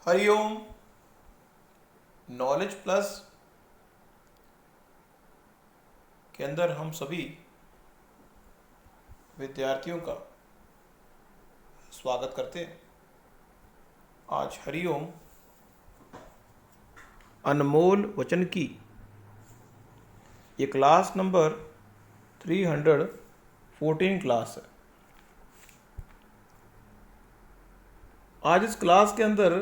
Hariom. Knowledge plus के अंदर हम सभी विद्यार्थियों का स्वागत करते हैं। आज हरिओम अनमोल वचन की ये क्लास नंबर 314 क्लास है। आज इस क्लास के अंदर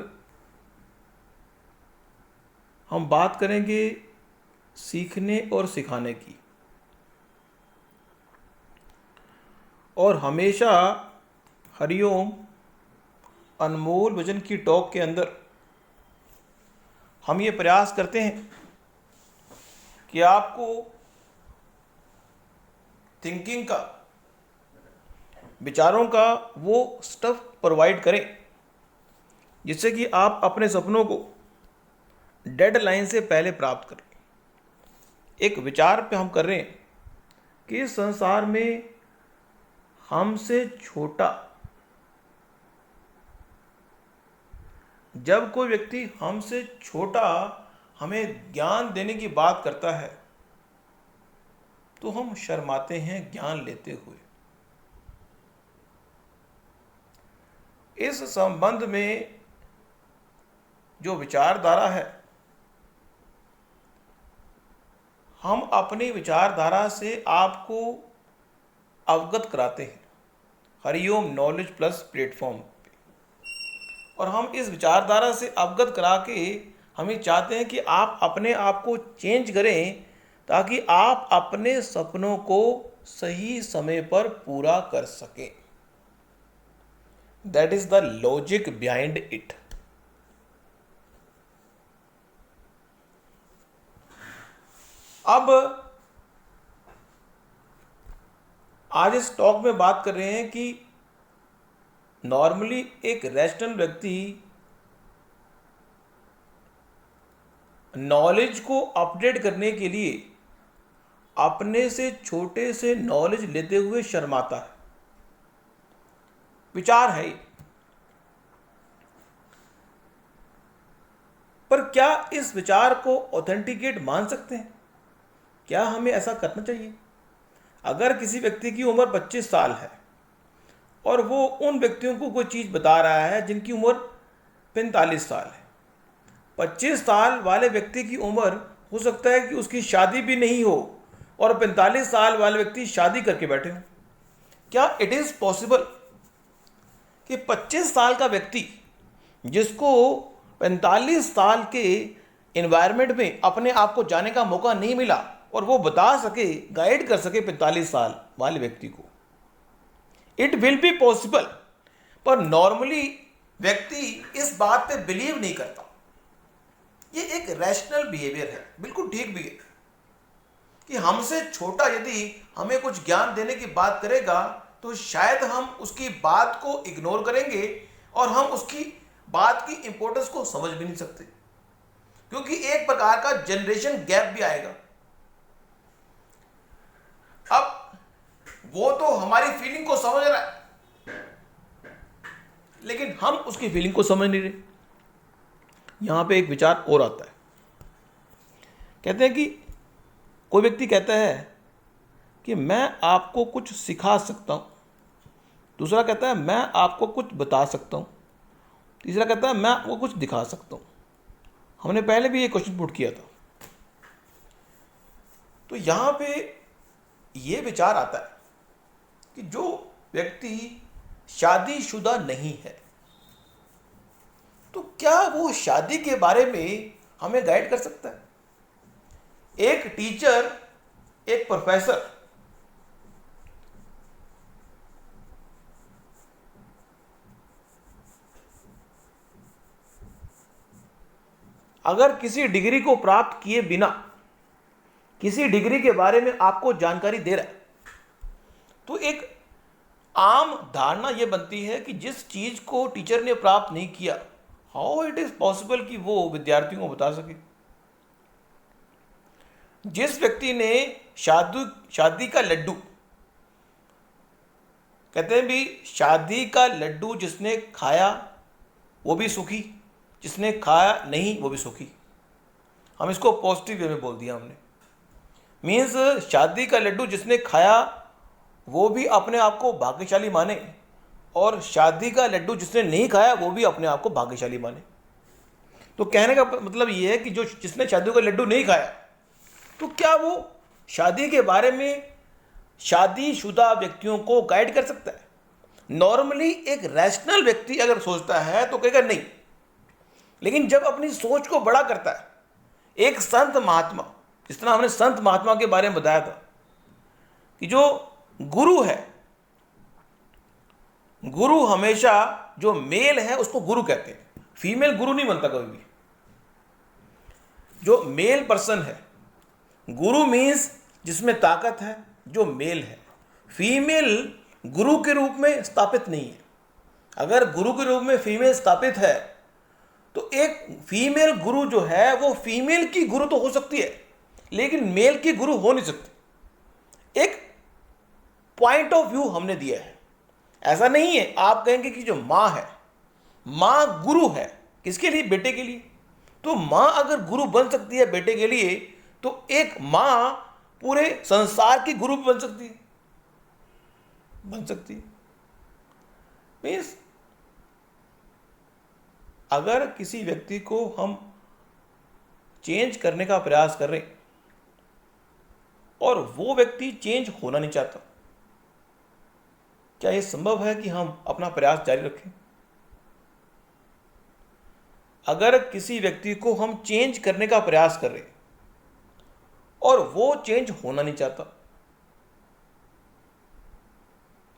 हम बात करेंगे सीखने और सिखाने की। और हमेशा हरिओम अनमोल वचन की टॉक के अंदर हम ये प्रयास करते हैं कि आपको थिंकिंग का, विचारों का वो स्टफ प्रोवाइड करें जिससे कि आप अपने सपनों को डेडलाइन से पहले प्राप्त करें। एक विचार पे हम कर रहे हैं कि इस संसार में हमसे छोटा, जब कोई व्यक्ति हमसे छोटा हमें ज्ञान देने की बात करता है तो हम शर्माते हैं ज्ञान लेते हुए। इस संबंध में जो विचारधारा है, हम अपनी विचारधारा से आपको अवगत कराते हैं हरिओम नॉलेज प्लस प्लेटफॉर्म पे। और हम इस विचारधारा से अवगत करा के हम ये चाहते हैं कि आप अपने आप को चेंज करें ताकि आप अपने सपनों को सही समय पर पूरा कर सकें। That is the logic behind it. अब आज इस टॉक में बात कर रहे हैं कि नॉर्मली एक रैशनल व्यक्ति नॉलेज को अपडेट करने के लिए अपने से छोटे से नॉलेज लेते हुए शर्माता है। विचार है ये। पर क्या इस विचार को ऑथेंटिकेट मान सकते हैं? क्या हमें ऐसा करना चाहिए? अगर किसी व्यक्ति की उम्र 25 साल है और वो उन व्यक्तियों को कोई चीज़ बता रहा है जिनकी उम्र 45 साल है, 25 साल वाले व्यक्ति की उम्र हो सकता है कि उसकी शादी भी नहीं हो और 45 साल वाले व्यक्ति शादी करके बैठे हो। क्या इट इज़ पॉसिबल कि 25 साल का व्यक्ति जिसको 45 साल के एनवायरनमेंट में अपने आप को जाने का मौका नहीं मिला और वो बता सके, गाइड कर सके 45 साल वाले व्यक्ति को? It will be possible. पर नॉर्मली व्यक्ति इस बात पे बिलीव नहीं करता। ये एक रैशनल बिहेवियर है, बिल्कुल ठीक भी है कि हमसे छोटा यदि हमें कुछ ज्ञान देने की बात करेगा तो शायद हम उसकी बात को इग्नोर करेंगे और हम उसकी बात की इंपॉर्टेंस को समझ भी नहीं सकते, क्योंकि एक प्रकार का जनरेशन गैप भी आएगा। अब वो तो हमारी फीलिंग को समझ रहा है लेकिन हम उसकी फीलिंग को समझ नहीं रहे। यहां पे एक विचार और आता है। कहते हैं कि कोई व्यक्ति कहता है कि मैं आपको कुछ सिखा सकता हूं, दूसरा कहता है मैं आपको कुछ बता सकता हूं, तीसरा कहता है मैं आपको कुछ दिखा सकता हूं। हमने पहले भी ये क्वेश्चन पुट किया था। तो यहां पे ये विचार आता है कि जो व्यक्ति शादीशुदा नहीं है तो क्या वो शादी के बारे में हमें गाइड कर सकता है? एक टीचर, एक प्रोफेसर अगर किसी डिग्री को प्राप्त किए बिना किसी डिग्री के बारे में आपको जानकारी दे रहा है तो एक आम धारणा यह बनती है कि जिस चीज को टीचर ने प्राप्त नहीं किया, हाउ इट इज पॉसिबल कि वो विद्यार्थियों को बता सके। जिस व्यक्ति ने शादी का लड्डू, कहते हैं भी शादी का लड्डू जिसने खाया वो भी सुखी, जिसने खाया नहीं वो भी सुखी। हम इसको पॉजिटिव वे में बोल दिया हमने। मीन्स शादी का लड्डू जिसने खाया वो भी अपने आप को भाग्यशाली माने, और शादी का लड्डू जिसने नहीं खाया वो भी अपने आप को भाग्यशाली माने। तो कहने का मतलब ये है कि जो जिसने शादी का लड्डू नहीं खाया, तो क्या वो शादी के बारे में शादीशुदा व्यक्तियों को गाइड कर सकता है? नॉर्मली एक रैशनल व्यक्ति अगर सोचता है तो कहेगा नहीं, लेकिन जब अपनी सोच को बड़ा करता है, एक संत महात्मा, जिस तरह हमने संत महात्मा के बारे में बताया था कि जो गुरु है, गुरु हमेशा जो मेल है उसको गुरु कहते हैं, फीमेल गुरु नहीं बनता कभी भी। जो मेल पर्सन है, गुरु मीन्स जिसमें ताकत है, जो मेल है। फीमेल गुरु के रूप में स्थापित नहीं है। अगर गुरु के रूप में फीमेल स्थापित है तो एक फीमेल गुरु जो है वो फीमेल की गुरु तो हो सकती है, लेकिन मेल की गुरु हो नहीं सकती। एक पॉइंट ऑफ व्यू हमने दिया है। ऐसा नहीं है आप कहेंगे कि जो माँ है, माँ गुरु है किसके लिए? बेटे के लिए। तो माँ अगर गुरु बन सकती है बेटे के लिए, तो एक माँ पूरे संसार की गुरु भी बन सकती है, बन सकती है। मीन्स अगर किसी व्यक्ति को हम चेंज करने का प्रयास कर रहे हैं और वो व्यक्ति चेंज होना नहीं चाहता, क्या यह संभव है कि हम अपना प्रयास जारी रखें? अगर किसी व्यक्ति को हम चेंज करने का प्रयास कर रहे हैं और वो चेंज होना नहीं चाहता,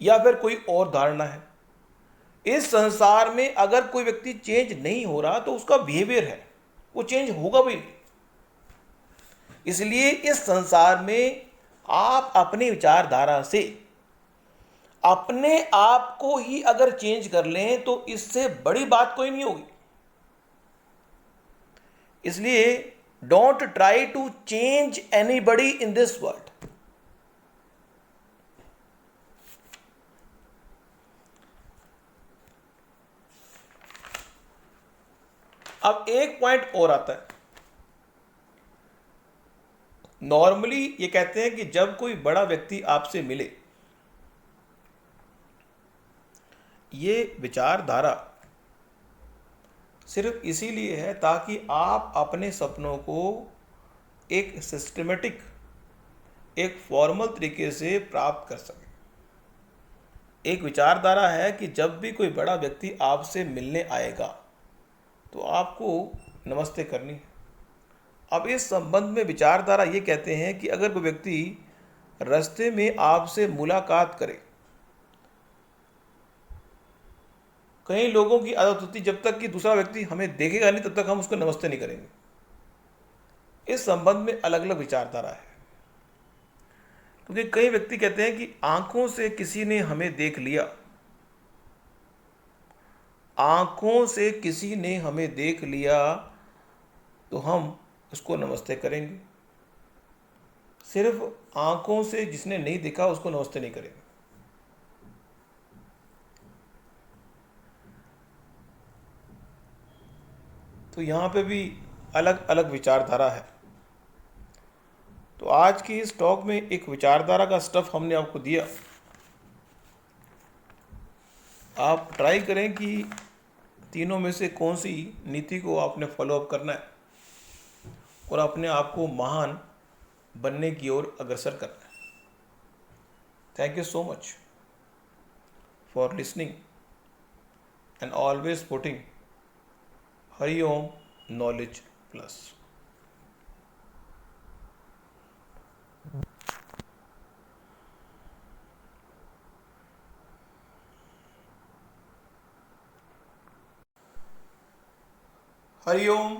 या फिर कोई और धारणा है, इस संसार में अगर कोई व्यक्ति चेंज नहीं हो रहा तो उसका बिहेवियर है वो चेंज होगा भी नहीं। इसलिए इस संसार में आप अपनी विचारधारा से अपने आप को ही अगर चेंज कर लें तो इससे बड़ी बात कोई नहीं होगी। इसलिए don't try to change anybody in this world. अब एक पॉइंट और आता है। नॉर्मली ये कहते हैं कि जब कोई बड़ा व्यक्ति आपसे मिले, ये विचारधारा सिर्फ इसीलिए है ताकि आप अपने सपनों को एक सिस्टमेटिक, एक फॉर्मल तरीके से प्राप्त कर सकें। एक विचारधारा है कि जब भी कोई बड़ा व्यक्ति आपसे मिलने आएगा तो आपको नमस्ते करनी है। अब इस संबंध में विचारधारा ये कहते हैं कि अगर कोई व्यक्ति रास्ते में आपसे मुलाकात करे, कई लोगों की आदत होती है जब तक कि दूसरा व्यक्ति हमें देखेगा नहीं तब तक हम उसको नमस्ते नहीं करेंगे। इस संबंध में अलग अलग विचारधारा है, क्योंकि कई व्यक्ति कहते हैं कि आंखों से किसी ने हमें देख लिया, आंखों से किसी ने हमें देख लिया तो हम उसको नमस्ते करेंगे, सिर्फ आंखों से जिसने नहीं देखा उसको नमस्ते नहीं करेंगे। तो यहाँ पे भी अलग अलग विचारधारा है। तो आज की इस टॉक में एक विचारधारा का स्टफ हमने आपको दिया। आप ट्राई करें कि तीनों में से कौन सी नीति को आपने फॉलोअप करना है और अपने आप को महान बनने की ओर अग्रसर करना है। Thank you so much for listening and always putting Hari Om knowledge plus. Hari Om.